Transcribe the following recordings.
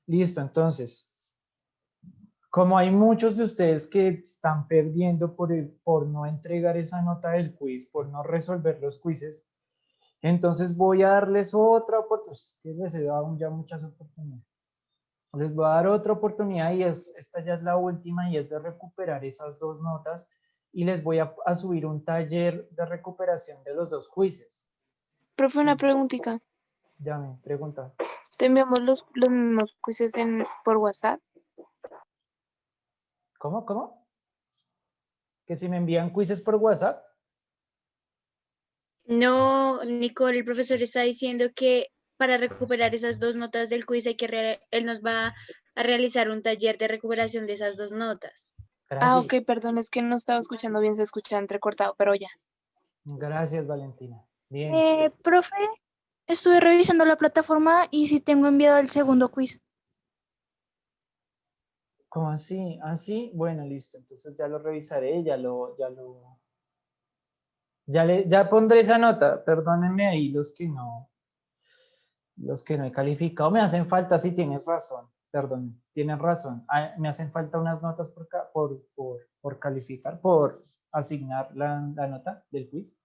Listo, entonces, como hay muchos de ustedes que están perdiendo por no entregar esa nota del quiz, por no resolver los quizzes, entonces voy a darles otra oportunidad. Es que les he dado ya muchas oportunidades. Les voy a dar otra oportunidad y esta ya es la última y es de recuperar esas dos notas y les voy a subir un taller de recuperación de los dos quizzes. Profe, una preguntita. Ya me pregunta. ¿Te enviamos los mismos quizzes por WhatsApp? ¿Cómo? ¿Cómo? ¿Que si me envían quizzes por WhatsApp? No, Nicole, el profesor está diciendo que para recuperar esas dos notas del quiz él nos va a realizar un taller de recuperación de esas dos notas. Ah, Gracias. ok, perdón, es que no estaba escuchando bien, se escucha entrecortado, pero ya. Gracias, Valentina. Bien. Profe, estuve revisando la plataforma y sí tengo enviado el segundo quiz. ¿Cómo así? ¿Así? Bueno, listo. Entonces ya lo revisaré, ya pondré esa nota. Perdónenme ahí los que no he calificado. Me hacen falta, sí tienes razón. Perdón, tienes razón. Me hacen falta unas notas por calificar, por asignar la nota del quiz.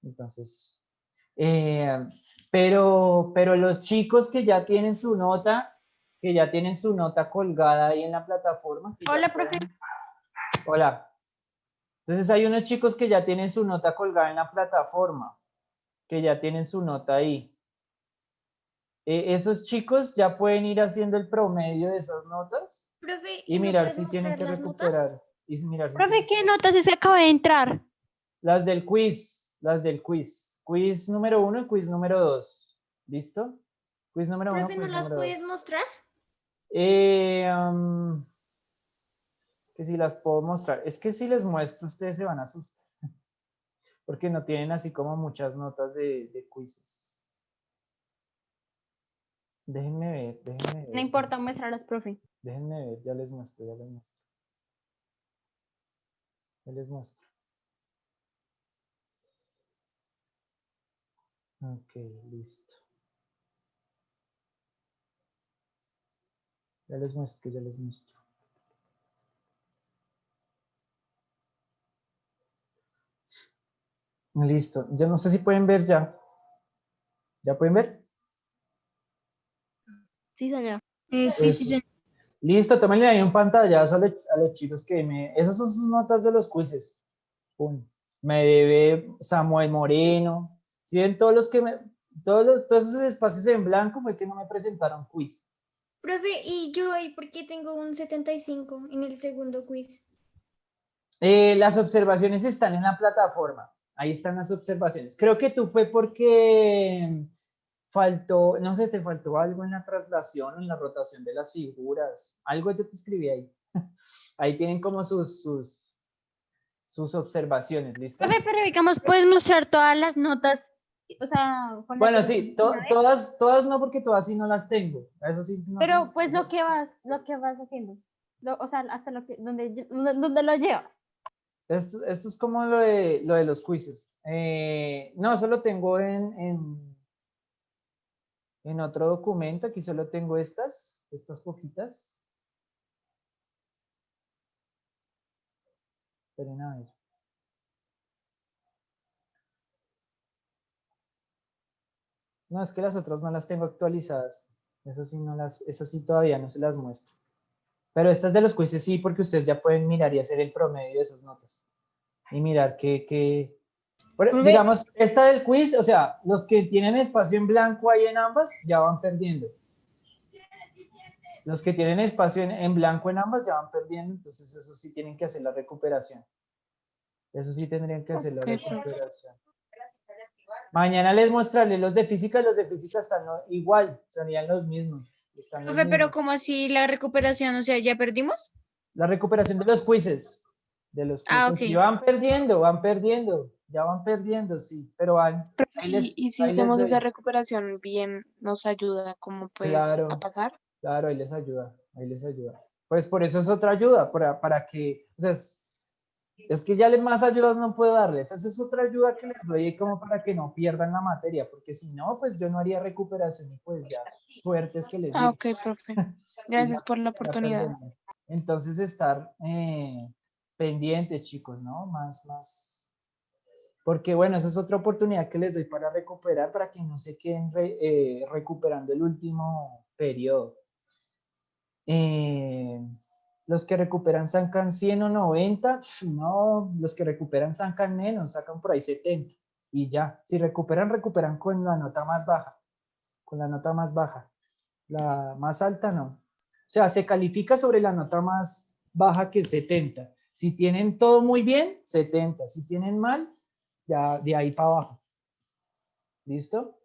Entonces, pero los chicos que ya tienen su nota, colgada ahí en la plataforma. Hola, profe. Hola. Entonces hay unos chicos que ya tienen su nota colgada en la plataforma, que ya tienen su nota ahí. Esos chicos ya pueden ir haciendo el promedio de esas notas. Profe, Y me mirar puedes si tienen mostrar que las recuperar. notas? Y mirar si Profe, tienen ¿qué notas se acaba de entrar? las del quiz. Quiz número 1 y quiz número 2. ¿Listo? Quiz número 1, Profe, ¿no quiz las número puedes 2. mostrar? Que si las puedo mostrar. Es que si les muestro, ustedes se van a asustar. Porque no tienen así como muchas notas de quizzes. Déjenme ver. No importa, muéstralas, profe. Déjenme ver, ya les muestro. Ya les muestro. Ok, listo. Ya les muestro. Listo. Yo no sé si pueden ver ya. ¿Ya pueden ver? Sí, señor. Sí, Eso. señor. Listo, tómenle ahí un pantallazo a los chicos Esas son sus notas de los quizzes. Pum. Me debe Samuel Moreno. Si ven todos los que todos esos espacios en blanco fue que no me presentaron quiz. Profe, ¿y yo ahí por qué tengo un 75 en el segundo quiz? Las observaciones están en la plataforma. Ahí están las observaciones. Creo que tú fue porque faltó, no sé, te faltó algo en la traslación o en la rotación de las figuras. Algo yo te escribí ahí. Ahí tienen como sus observaciones, ¿listo? Profe, pero digamos, puedes mostrar todas las notas, o sea, con las Bueno, del sí, quiz una vez. todas no, porque todas sí no las tengo. Eso sí, no sé. Pero pues lo que vas haciendo. O sea, hasta donde lo llevas. Esto es como lo de los quizzes. No, solo tengo en otro documento. Aquí solo tengo estas poquitas. Esperen a ver. No, es que las otras no las tengo actualizadas. Esas sí todavía no se las muestro. Pero estas de los quizzes sí, porque ustedes ya pueden mirar y hacer el promedio de esas notas. Y mirar digamos, esta del quiz, o sea, los que tienen espacio en blanco ahí en ambas ya van perdiendo. Los que tienen espacio en blanco en ambas ya van perdiendo, entonces eso sí tienen que hacer la recuperación. Eso sí tendrían que hacer la recuperación. Mañana les mostraré los de física están igual, serían los mismos. Profe, pero ¿cómo así la recuperación? O sea, ¿ya perdimos? La recuperación de los quizzes. Ah, Ok. ok. Sí, ya van perdiendo, sí, pero van. Y si Ahí les hacemos esa doy. recuperación bien, nos ayuda como pues a Claro, pasar. claro, ahí les ayuda. Pues por eso es otra ayuda, para que, o sea, Es que ya más ayudas no puedo darles. Esa es otra ayuda que les doy como para que no pierdan la materia, porque si no, pues yo no haría recuperación y pues ya suertes que les Ah, digo. ok, profe. Y Gracias por la ya oportunidad. perderían. Entonces estar pendientes, chicos, ¿no? Más. Porque bueno, esa es otra oportunidad que les doy para recuperar, para que no se queden recuperando el último periodo. Los que recuperan sacan 100 o 90, no, los que recuperan sacan menos, sacan por ahí 70 y ya. Si recuperan, recuperan con la nota más baja, con la nota más baja. La más alta no. O sea, se califica sobre la nota más baja que es 70. Si tienen todo muy bien, 70. Si tienen mal, ya de ahí para abajo. ¿Listo?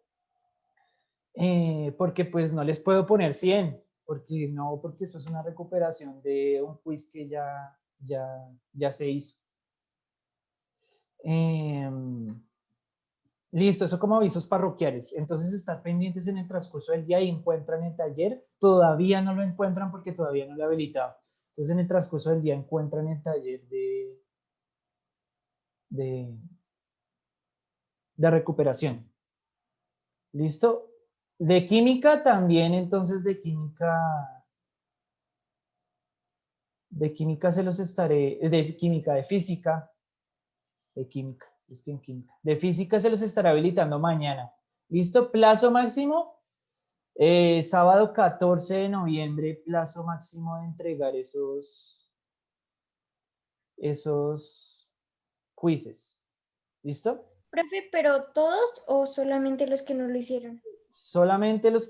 Porque pues no les puedo poner 100, porque eso es una recuperación de un quiz que ya se hizo. Listo, eso como avisos parroquiales. Entonces estar pendientes en el transcurso del día y encuentran el taller. Todavía no lo encuentran porque todavía no lo he habilitado. Entonces en el transcurso del día encuentran el taller de recuperación. ¿Listo? De química también, entonces de química se los estaré, de química, de física, de química, estoy en química. De física se los estaré habilitando mañana. ¿Listo? Plazo máximo, sábado 14 de noviembre, plazo máximo de entregar esos quizzes. ¿Listo? Profe, ¿pero todos o solamente los que no lo hicieron? Solamente los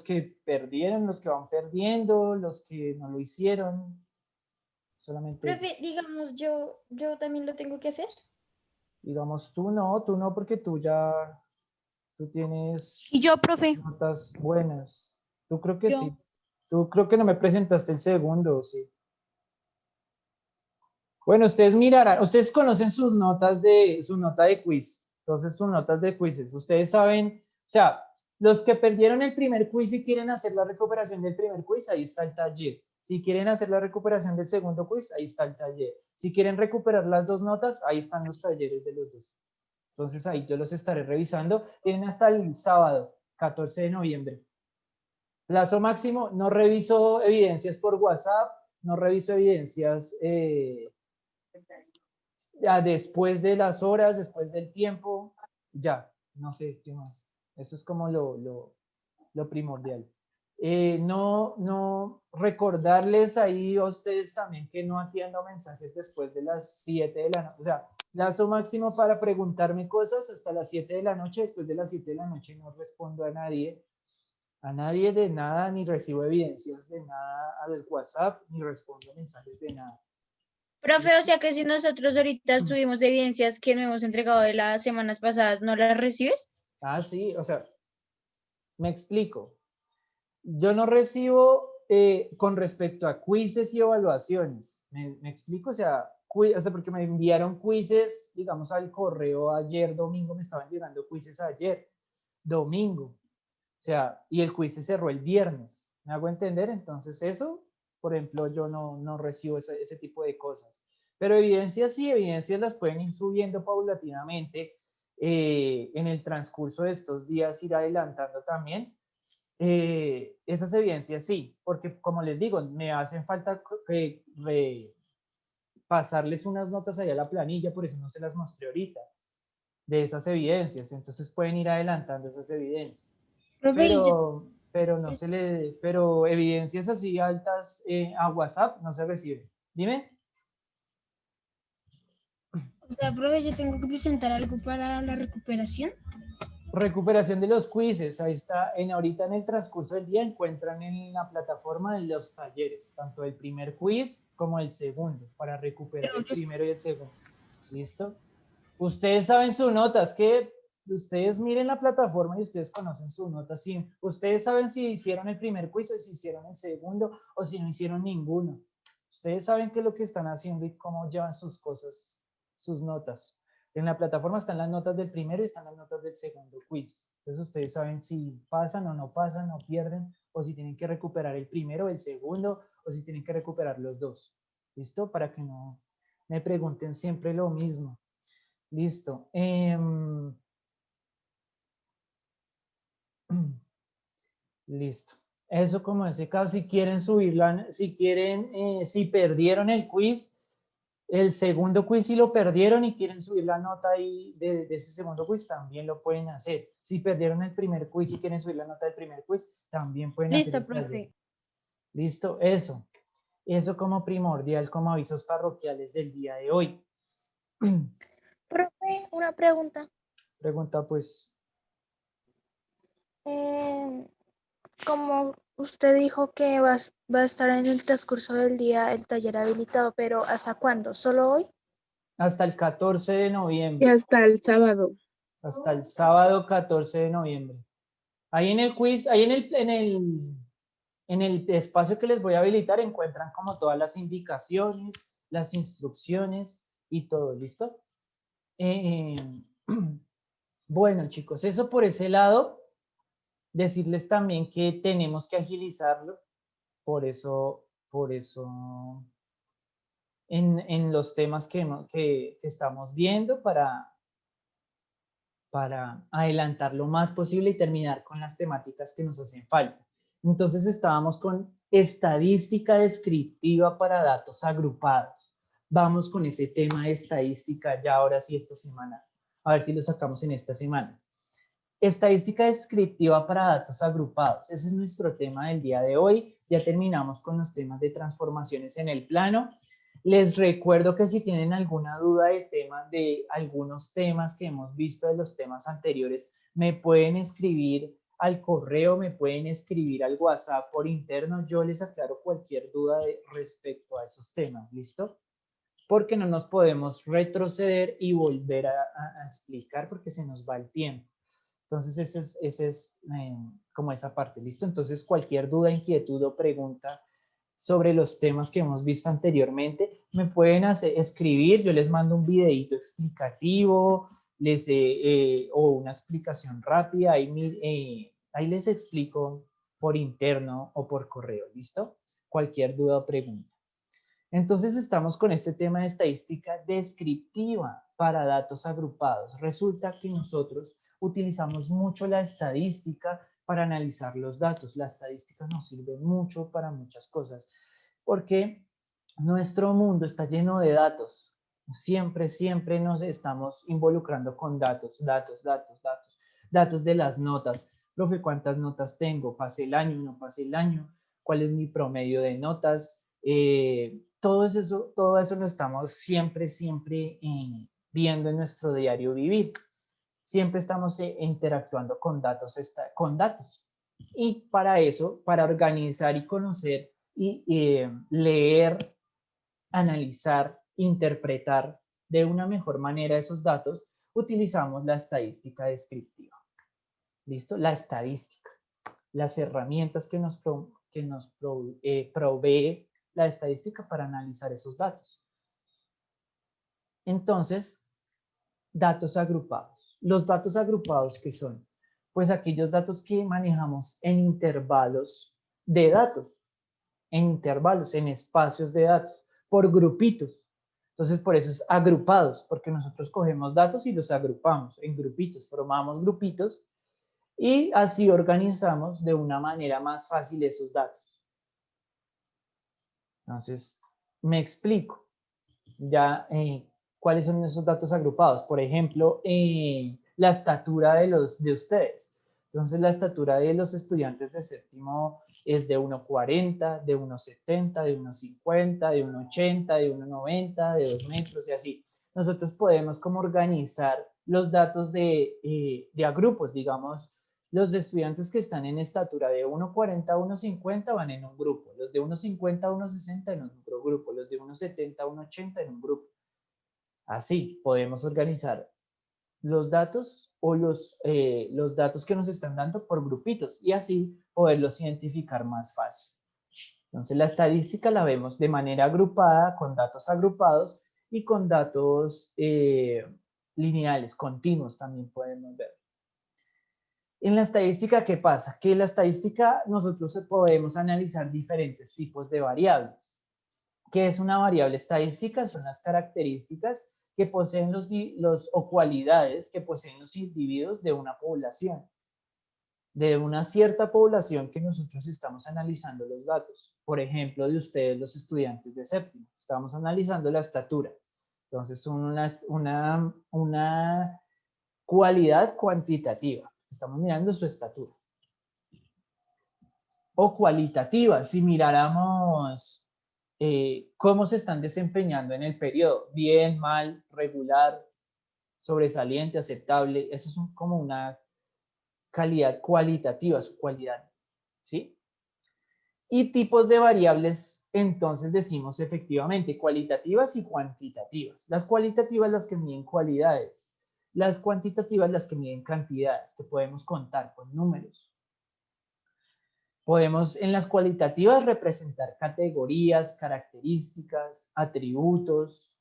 que perdieron, los que van perdiendo, los que no lo hicieron, solamente ellos. Profe, digamos, yo también lo tengo que hacer. Digamos, tú no, porque tú tienes Y yo, profe, notas buenas. Tú creo que yo. sí. Tú creo que no me presentaste el segundo, sí. Bueno, ustedes mirarán, ustedes conocen su nota de quiz. Entonces, sus notas de quizzes. Ustedes saben, o sea, los que perdieron el primer quiz y quieren hacer la recuperación del primer quiz, ahí está el taller. Si quieren hacer la recuperación del segundo quiz, ahí está el taller. Si quieren recuperar las dos notas, ahí están los talleres de los dos. Entonces, ahí yo los estaré revisando. Tienen hasta el sábado, 14 de noviembre. Plazo máximo, no reviso evidencias por WhatsApp, no reviso evidencias ya después de las horas, después del tiempo, ya, no sé qué más. Eso es como lo primordial. No recordarles ahí a ustedes también que no atiendo mensajes después de las 7 de la noche. O sea, plazo máximo para preguntarme cosas hasta las 7 de la noche. Después de las 7 de la noche no respondo a nadie de nada, ni recibo evidencias de nada al WhatsApp, ni respondo mensajes de nada. Profe, o sea que si nosotros ahorita tuvimos evidencias que no hemos entregado de las semanas pasadas, ¿no las recibes? Ah, sí, o sea, me explico. Yo no recibo con respecto a quizzes y evaluaciones. ¿Me explico? O sea, porque me enviaron quizzes, digamos, al correo ayer domingo, me estaban llegando quizzes ayer domingo. O sea, y el quiz se cerró el viernes. ¿Me hago entender? Entonces eso, por ejemplo, yo no recibo ese tipo de cosas. Pero evidencias sí, evidencias las pueden ir subiendo paulatinamente en el transcurso de estos días, ir adelantando también. Esas evidencias sí, porque como les digo, me hacen falta pasarles unas notas allá a la planilla, por eso no se las mostré ahorita, de esas evidencias. Entonces pueden ir adelantando esas evidencias. Profe, Pero evidencias así altas a WhatsApp no se reciben. Dime. o sea, profe, yo tengo que presentar algo para la recuperación. Recuperación de los quizzes, ahí está, ahorita en el transcurso del día encuentran en la plataforma de los talleres, tanto el primer quiz como el segundo, para recuperar el primero y el segundo. ¿Listo? Ustedes saben sus notas, que ustedes miren la plataforma y ustedes conocen sus notas. Sí, ustedes saben si hicieron el primer quiz o si hicieron el segundo o si no hicieron ninguno. Ustedes saben qué es lo que están haciendo y cómo llevan sus cosas, sus notas. En la plataforma están las notas del primero y están las notas del segundo quiz. Entonces ustedes saben si pasan o no pasan o pierden o si tienen que recuperar el primero o el segundo o si tienen que recuperar los dos. ¿Listo? Para que no me pregunten siempre lo mismo. Listo. Listo. Eso como ese caso, si quieren subirla, si perdieron el quiz, el segundo quiz si lo perdieron y quieren subir la nota ahí de ese segundo quiz, también lo pueden hacer. Si perdieron el primer quiz y quieren subir la nota del primer quiz, también pueden hacer Listo, el taller. profe. Listo, eso. Eso como primordial, como avisos parroquiales del día de hoy. Profe, una pregunta. Pregunta pues, Como usted dijo que va a estar en el transcurso del día el taller habilitado, pero ¿hasta cuándo? ¿Solo hoy? hasta el 14 de Y noviembre. hasta el sábado. Hasta el sábado 14 de noviembre. Ahí en el quiz, ahí en el espacio que les voy a habilitar encuentran como todas las indicaciones, las instrucciones y todo, ¿listo? Bueno, chicos, eso por ese lado. Decirles también que tenemos que agilizarlo, por eso en los temas que estamos viendo para adelantar lo más posible y terminar con las temáticas que nos hacen falta. Entonces estábamos con estadística descriptiva para datos agrupados. Vamos con ese tema de estadística ya ahora sí esta semana. A ver si lo sacamos en esta semana. Estadística descriptiva para datos agrupados. Ese es nuestro tema del día de hoy. Ya terminamos con los temas de transformaciones en el plano. Les recuerdo que si tienen alguna duda de algunos temas que hemos visto de los temas anteriores, me pueden escribir al correo, me pueden escribir al WhatsApp por interno. Yo les aclaro cualquier duda respecto a esos temas, ¿listo? Porque no nos podemos retroceder y volver a explicar porque se nos va el tiempo. Entonces, ese es como esa parte, ¿listo? Entonces, cualquier duda, inquietud o pregunta sobre los temas que hemos visto anteriormente, me pueden escribir, yo les mando un videito explicativo, o una explicación rápida, ahí les explico por interno o por correo, ¿listo? Cualquier duda o pregunta. Entonces estamos con este tema de estadística descriptiva para datos agrupados. Resulta que nosotros utilizamos mucho la estadística para analizar los datos. La estadística nos sirve mucho para muchas cosas porque nuestro mundo está lleno de datos. Siempre nos estamos involucrando con datos de las notas. Profe, ¿cuántas notas tengo? ¿Pasé el año? ¿No pasé el año? ¿Cuál es mi promedio de notas? Todo eso lo estamos siempre viendo en nuestro diario vivir. Siempre estamos interactuando con datos. Y para eso, para organizar y conocer y leer, analizar, interpretar de una mejor manera esos datos, utilizamos la estadística descriptiva. ¿Listo? La estadística. Las herramientas que nos provee la estadística para analizar esos datos. Entonces, datos agrupados. Los datos agrupados, ¿qué son? Pues aquellos datos que manejamos en intervalos de datos, en espacios de datos, por grupitos. Entonces, por eso es agrupados, porque nosotros cogemos datos y los agrupamos en grupitos, formamos grupitos y así organizamos de una manera más fácil esos datos. Entonces, me explico ya cuáles son esos datos agrupados. Por ejemplo, la estatura de ustedes. Entonces, la estatura de los estudiantes de séptimo es de 1,40, de 1,70, de 1,50, de 1,80, de 1,90, de 2 metros y así. Nosotros podemos como organizar los datos de a grupos, digamos. Los estudiantes que están en estatura de 1,40 a 1,50 van en un grupo, los de 1,50 a 1,60 en otro grupo, los de 1,70 a 1,80 en un grupo. Así podemos organizar los datos o los datos que nos están dando por grupitos y así poderlos identificar más fácil. Entonces la estadística la vemos de manera agrupada, con datos agrupados y con datos lineales, continuos también podemos ver. En la estadística, ¿qué pasa? Que en la estadística nosotros podemos analizar diferentes tipos de variables. ¿Qué es una variable estadística? Son las características que poseen o cualidades que poseen los individuos de una población, de una cierta población que nosotros estamos analizando los datos. Por ejemplo, de ustedes, los estudiantes de séptimo. Estamos analizando la estatura. Entonces, una cualidad cuantitativa. Estamos mirando su estatura. O cualitativa, si miráramos cómo se están desempeñando en el periodo. Bien, mal, regular, sobresaliente, aceptable. Eso es como una calidad cualitativa, su cualidad. ¿Sí? Y tipos de variables, entonces decimos efectivamente cualitativas y cuantitativas. Las cualitativas las que miden cualidades. Las cuantitativas las que miden cantidades, que podemos contar con números. Podemos en las cualitativas representar categorías, características, atributos.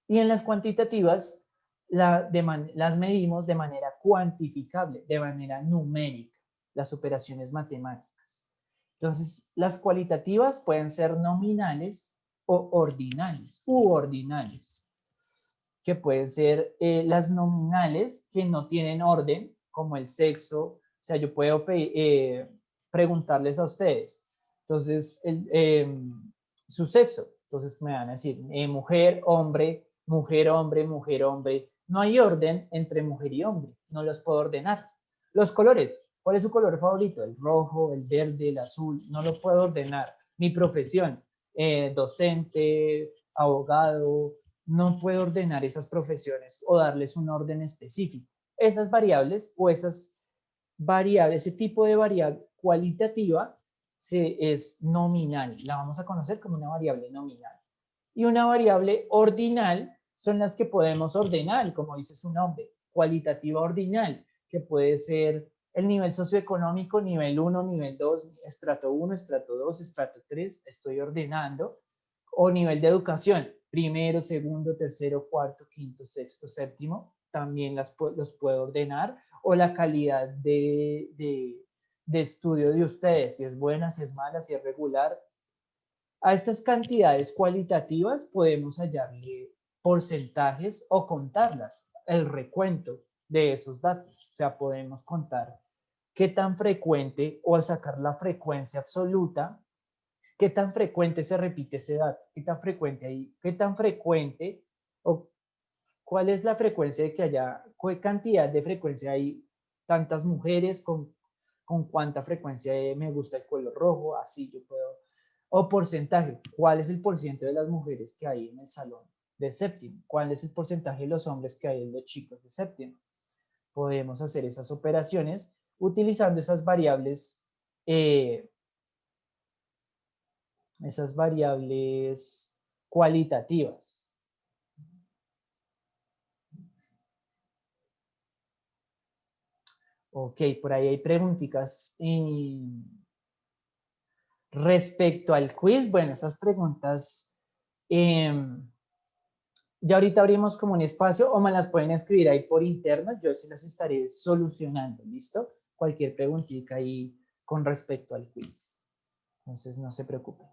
Y en las cuantitativas las medimos de manera cuantificable, de manera numérica, las operaciones matemáticas. Entonces, las cualitativas pueden ser nominales o ordinales, u ordinales, que pueden ser las nominales que no tienen orden, como el sexo. O sea, yo puedo preguntarles a ustedes, entonces, su sexo. Entonces me van a decir mujer, hombre, mujer, hombre, mujer, hombre. No hay orden entre mujer y hombre, no los puedo ordenar. Los colores, ¿cuál es su color favorito? El rojo, el verde, el azul, no lo puedo ordenar. Mi profesión, docente, abogado, no puedo ordenar esas profesiones o darles un orden específico. Esas variables o esas variables, ese tipo de variable cualitativa es nominal. La vamos a conocer como una variable nominal. Y una variable ordinal son las que podemos ordenar, como dice su nombre, cualitativa ordinal, que puede ser el nivel socioeconómico, nivel 1, nivel 2, estrato 1, estrato 2, estrato 3, estoy ordenando, o nivel de educación, primero, segundo, tercero, cuarto, quinto, sexto, séptimo, también los puedo ordenar, o la calidad de estudio de ustedes, si es buena, si es mala, si es regular. A estas cantidades cualitativas podemos hallarle porcentajes o contarlas, el recuento de esos datos. O sea, podemos contar qué tan frecuente o sacar la frecuencia absoluta, qué tan frecuente se repite ese dato, qué tan frecuente hay, qué tan frecuente o cuál es la frecuencia de que haya, qué cantidad de frecuencia hay tantas mujeres con cuánta frecuencia me gusta el color rojo, así yo puedo. O porcentaje, ¿cuál es el porcentaje de las mujeres que hay en el salón de séptimo? ¿Cuál es el porcentaje de los hombres que hay en los chicos de séptimo? Podemos hacer esas operaciones utilizando esas variables cualitativas. Ok, por ahí hay preguntitas. Respecto al quiz, bueno, esas preguntas, ya ahorita abrimos como un espacio o me las pueden escribir ahí por interno, yo se las estaré solucionando, ¿listo? Cualquier preguntita ahí con respecto al quiz. Entonces no se preocupen.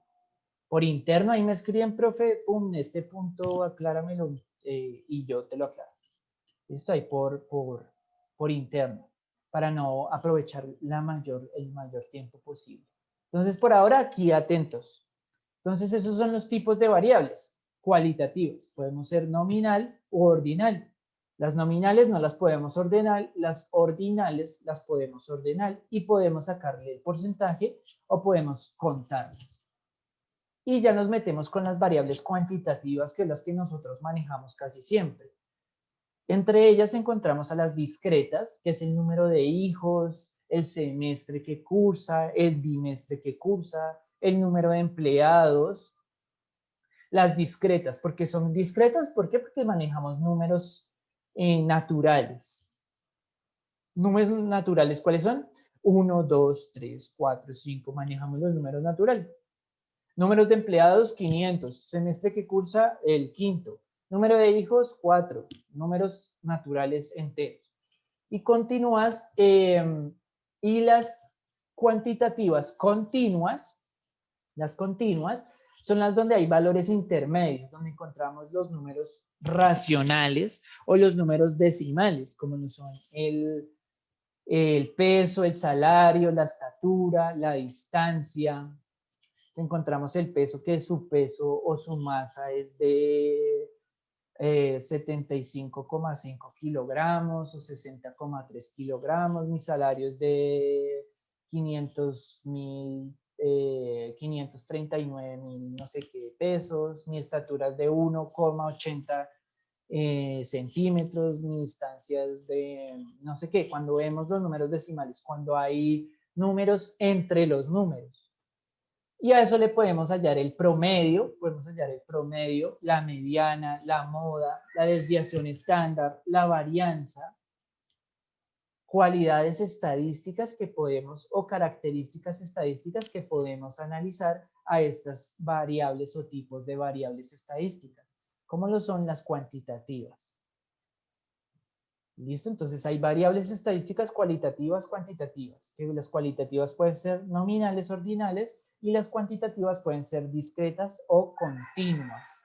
Por interno ahí me escriben, profe, pum, este punto acláramelo y yo te lo aclaro. ¿Listo? Ahí por interno, para no aprovechar el mayor tiempo posible. Entonces, por ahora, aquí atentos. Entonces, esos son los tipos de variables cualitativas. Podemos ser nominal u ordinal. Las nominales no las podemos ordenar, las ordinales las podemos ordenar y podemos sacarle el porcentaje o podemos contarlas. Y ya nos metemos con las variables cuantitativas, que es las que nosotros manejamos casi siempre. Entre ellas encontramos a las discretas, que es el número de hijos, el semestre que cursa, el bimestre que cursa, el número de empleados. Las discretas, ¿porque son discretas? ¿Por qué? Porque manejamos números naturales. Números naturales, ¿cuáles son? 1, 2, 3, 4, 5, manejamos los números naturales. Números de empleados, 500. Semestre que cursa, el quinto. Número de hijos, 4. Números naturales enteros. Y continúas, y las cuantitativas continuas, las continuas son las donde hay valores intermedios, donde encontramos los números racionales o los números decimales, como lo son el peso, el salario, la estatura, la distancia. Encontramos el peso, que su peso o su masa es de 75,5 kilogramos o 60,3 kilogramos. Mi salario es de 539,000 no sé qué pesos. Mi estatura es de 1,80 centímetros. Mi distancia es de no sé qué. Cuando vemos los números decimales, cuando hay números entre los números. Y a eso le podemos hallar el promedio, la mediana, la moda, la desviación estándar, la varianza, cualidades estadísticas que podemos, o características estadísticas que podemos analizar a estas variables o tipos de variables estadísticas, como lo son las cuantitativas. ¿Listo? Entonces hay variables estadísticas cualitativas, cuantitativas, que las cualitativas pueden ser nominales, ordinales, y las cuantitativas pueden ser discretas o continuas.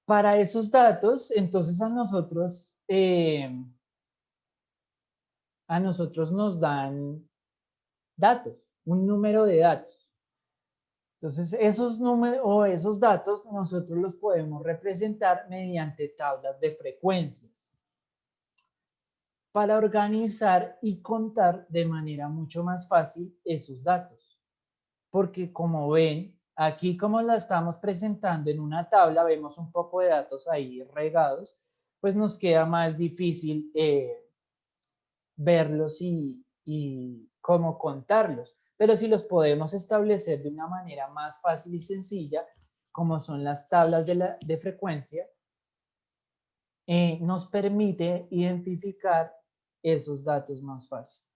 Para esos datos, entonces a nosotros nos dan datos, un número de datos. Entonces esos números o esos datos nosotros los podemos representar mediante tablas de frecuencias, para organizar y contar de manera mucho más fácil esos datos. Porque como ven, aquí como la estamos presentando en una tabla, vemos un poco de datos ahí regados, pues nos queda más difícil verlos y cómo contarlos. Pero si los podemos establecer de una manera más fácil y sencilla, como son las tablas de frecuencia, nos permite identificar esos datos más fácil.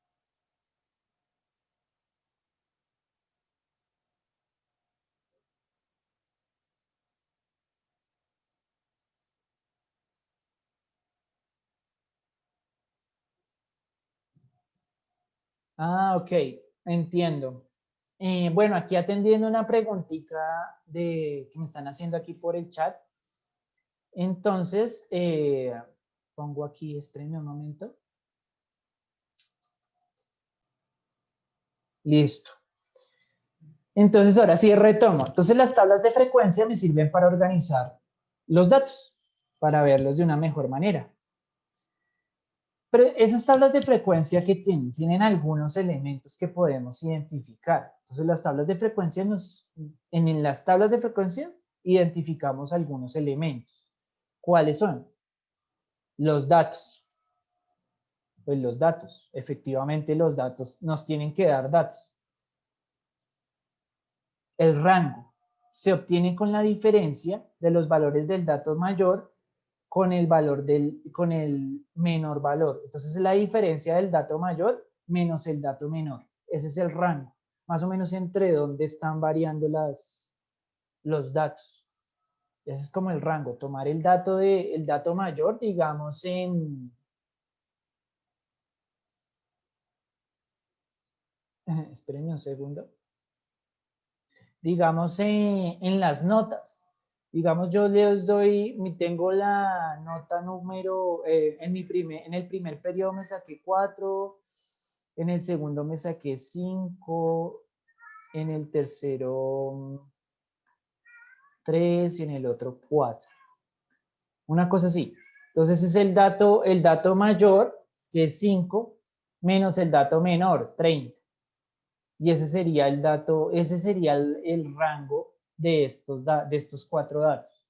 Ah, ok, entiendo. Bueno, aquí atendiendo una preguntita que me están haciendo aquí por el chat. Entonces, pongo aquí, espérenme un momento. Listo. Entonces, ahora sí retomo. Entonces, las tablas de frecuencia me sirven para organizar los datos, para verlos de una mejor manera. Pero esas tablas de frecuencia que tienen algunos elementos que podemos identificar. Entonces, las tablas de frecuencia en las tablas de frecuencia identificamos algunos elementos. ¿Cuáles son? Los datos. Pues los datos, efectivamente los datos nos tienen que dar datos. El rango se obtiene con la diferencia de los valores del dato mayor con el menor valor. Entonces es la diferencia del dato mayor menos el dato menor. Ese es el rango. Más o menos entre dónde están variando los datos. Ese es como el rango. Tomar el dato mayor, digamos espérenme un segundo. Digamos en las notas. Digamos, yo les tengo la nota número, en el primer periodo me saqué 4, en el segundo me saqué 5, en el tercero 3 y en el otro 4. Una cosa así. Entonces es el dato mayor, que es 5, menos el dato menor, 30. Y ese sería el rango de estos 4 datos.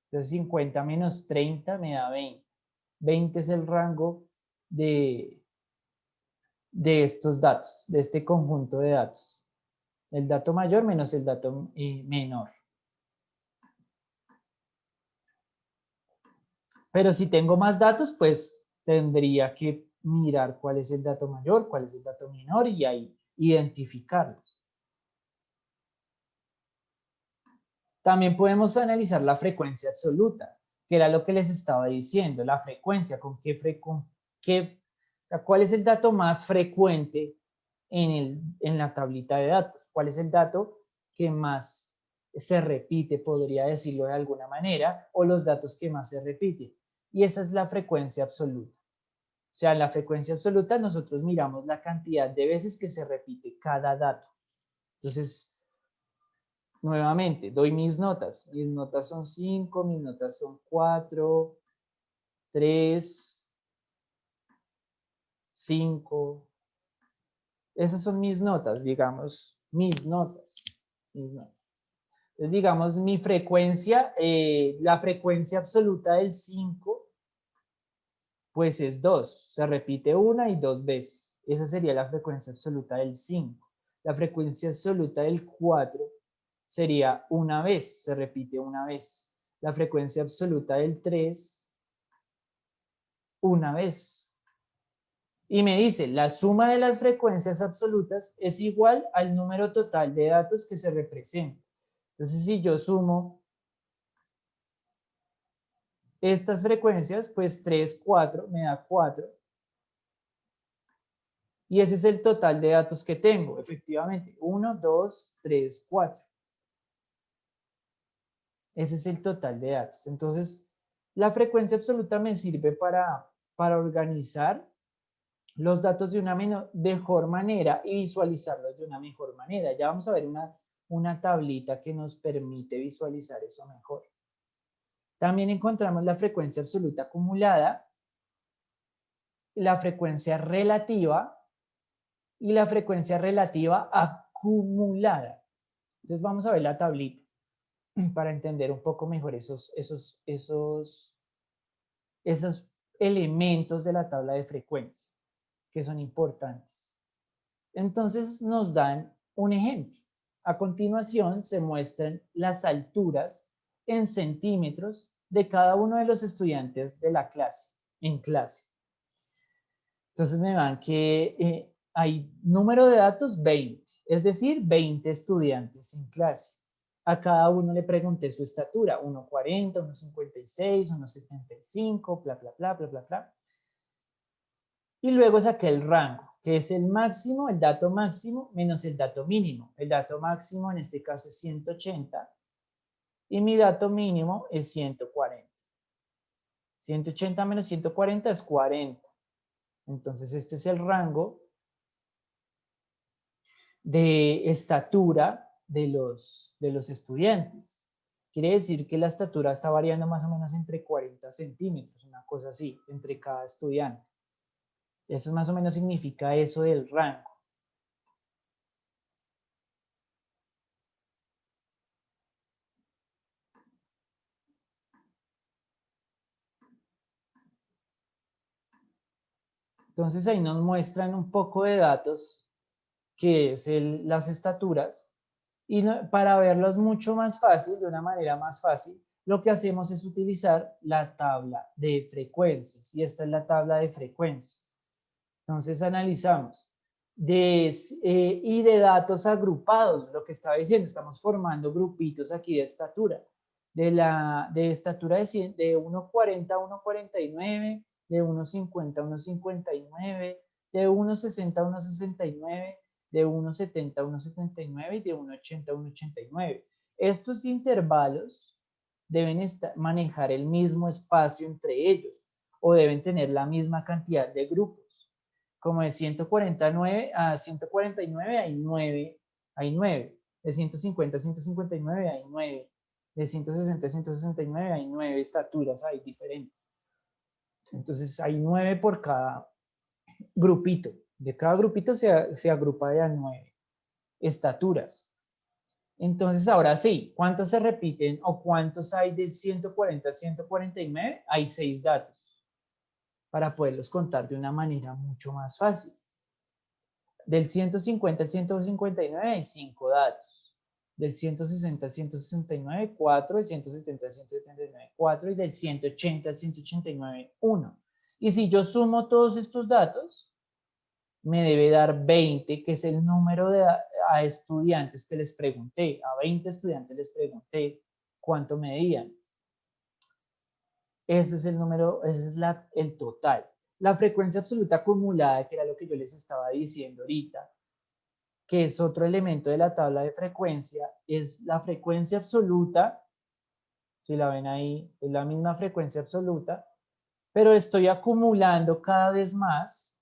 Entonces 50 menos 30 me da 20. 20 es el rango de estos datos, de este conjunto de datos. El dato mayor menos el dato menor. Pero si tengo más datos, pues tendría que mirar cuál es el dato mayor, cuál es el dato menor y ahí identificarlos. También podemos analizar la frecuencia absoluta, que era lo que les estaba diciendo, la frecuencia, ¿cuál es el dato más frecuente en la tablita de datos. ¿Cuál es el dato que más se repite, podría decirlo de alguna manera, o los datos que más se repiten? Y esa es la frecuencia absoluta. O sea, en la frecuencia absoluta nosotros miramos la cantidad de veces que se repite cada dato. Entonces, nuevamente, doy mis notas. Mis notas son 5, mis notas son 4, 3, 5. Esas son mis notas, digamos, mis notas. Entonces, digamos, mi frecuencia, la frecuencia absoluta del 5, pues es 2. Se repite una y 2 veces. Esa sería la frecuencia absoluta del 5. La frecuencia absoluta del 4 sería una vez, se repite una vez. La frecuencia absoluta del 3, una vez. Y me dice, la suma de las frecuencias absolutas es igual al número total de datos que se representa. Entonces, si yo sumo estas frecuencias, pues 3, 4, me da 4. Y ese es el total de datos que tengo, efectivamente. 1, 2, 3, 4. Ese es el total de datos. Entonces, la frecuencia absoluta me sirve para organizar los datos de una mejor manera y visualizarlos de una mejor manera. Ya vamos a ver una tablita que nos permite visualizar eso mejor. También encontramos la frecuencia absoluta acumulada, la frecuencia relativa y la frecuencia relativa acumulada. Entonces vamos a ver la tablita para entender un poco mejor esos elementos de la tabla de frecuencia que son importantes. Entonces nos dan un ejemplo. A continuación se muestran las alturas en centímetros de cada uno de los estudiantes de la clase, en clase. Entonces me dan que hay número de datos 20, es decir, 20 estudiantes en clase. A cada uno le pregunté su estatura, 1,40, 1,56, 1,75, bla, bla, bla, bla, bla, bla. Y luego saqué el rango, que es el máximo, el dato máximo menos el dato mínimo. El dato máximo en este caso es 180 y mi dato mínimo es 140. 180 menos 140 es 40. Entonces este es el rango de estatura de los estudiantes. Quiere decir que la estatura está variando más o menos entre 40 centímetros, una cosa así, entre cada estudiante. Eso más o menos significa eso del rango. Entonces ahí nos muestran un poco de datos, que es las estaturas, y para verlos mucho más fácil, de una manera más fácil, lo que hacemos es utilizar la tabla de frecuencias, y esta es la tabla de frecuencias. Entonces analizamos y de datos agrupados, lo que estaba diciendo, estamos formando grupitos aquí de estatura, de estatura de 1,40 a 1,49, de 1,50 a 1,59, de 1,60 a 1,69, de 1,70 a 1,79 y de 1,80 a 1,89. Estos intervalos deben manejar el mismo espacio entre ellos o deben tener la misma cantidad de grupos. Como de 149 a 149 hay 9, de 150 a 159 hay 9, de 160 a 169 hay 9 estaturas, hay diferentes. Entonces hay 9 por cada grupito. De cada grupito se agrupa de a 9 estaturas. Entonces ahora sí, ¿cuántos se repiten o cuántos hay del 140 al 149? Hay 6 datos para poderlos contar de una manera mucho más fácil. Del 150 al 159 hay 5 datos. Del 160 al 169, 4. Del 170 al 179, 4. Y del 180 al 189, 1. Y si yo sumo todos estos datos, me debe dar 20, que es el número a estudiantes que les pregunté. A 20 estudiantes les pregunté cuánto medían. Ese es el número, ese es el total. La frecuencia absoluta acumulada, que era lo que yo les estaba diciendo ahorita, que es otro elemento de la tabla de frecuencia, es la frecuencia absoluta. Si la ven ahí, es la misma frecuencia absoluta, pero estoy acumulando cada vez más.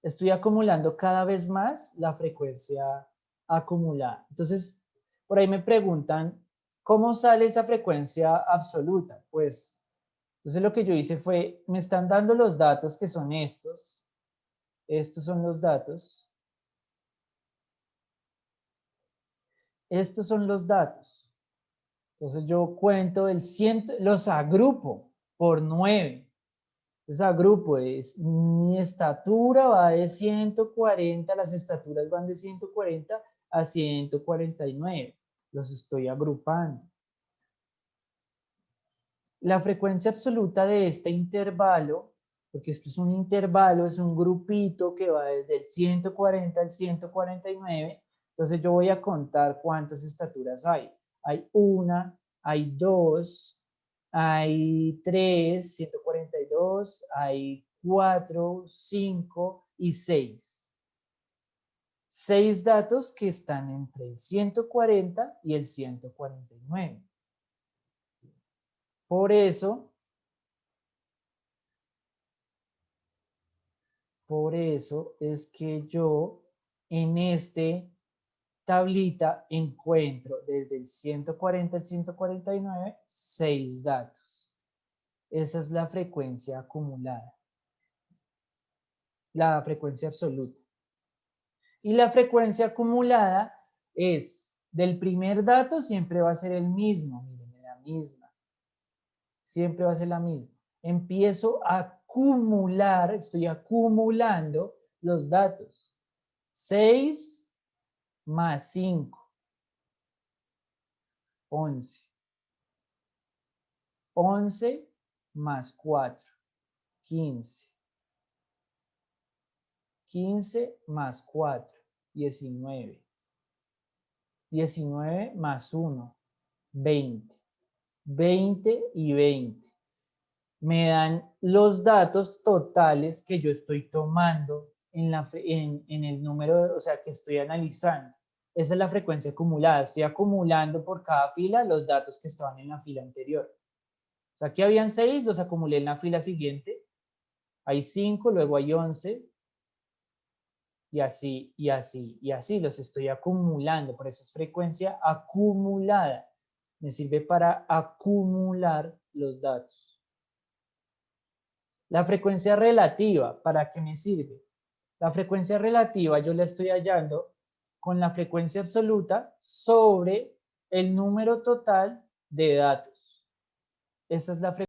Estoy acumulando cada vez más la frecuencia acumulada. Entonces, por ahí me preguntan, ¿cómo sale esa frecuencia absoluta? Pues, entonces lo que yo hice fue, me están dando los datos que son estos. Estos son los datos. Estos son los datos. Entonces yo cuento el 100, los agrupo por 9. Entonces agrupo, mi estatura va de 140, las estaturas van de 140 a 149. Los estoy agrupando. La frecuencia absoluta de este intervalo, porque esto es un intervalo, es un grupito que va desde el 140 al 149, entonces yo voy a contar cuántas estaturas hay. Hay 1, hay 2, hay 3, 142, hay 4, 5 y 6. 6 datos que están entre el 140 y el 149. Por eso es que yo en este tablita encuentro desde el 140 al 149 6 datos. Esa es la frecuencia acumulada. La frecuencia absoluta. Y la frecuencia acumulada es del primer dato siempre va a ser el mismo. Miren, la misma. Siempre va a ser la misma. Empiezo a acumular, estoy acumulando los datos. 6 más 5. 11. 11 más 4. 15. 15 más 4. 19. 19 más 1. 20. 20 y 20. Me dan los datos totales que yo estoy tomando en el número, o sea, que estoy analizando. Esa es la frecuencia acumulada. Estoy acumulando por cada fila los datos que estaban en la fila anterior. O sea, aquí habían 6, los acumulé en la fila siguiente. Hay 5, luego hay 11. Y así, y así, y así los estoy acumulando. Por eso es frecuencia acumulada. Me sirve para acumular los datos. La frecuencia relativa, ¿para qué me sirve? La frecuencia relativa yo la estoy hallando con la frecuencia absoluta sobre el número total de datos. Esa es la frecuencia.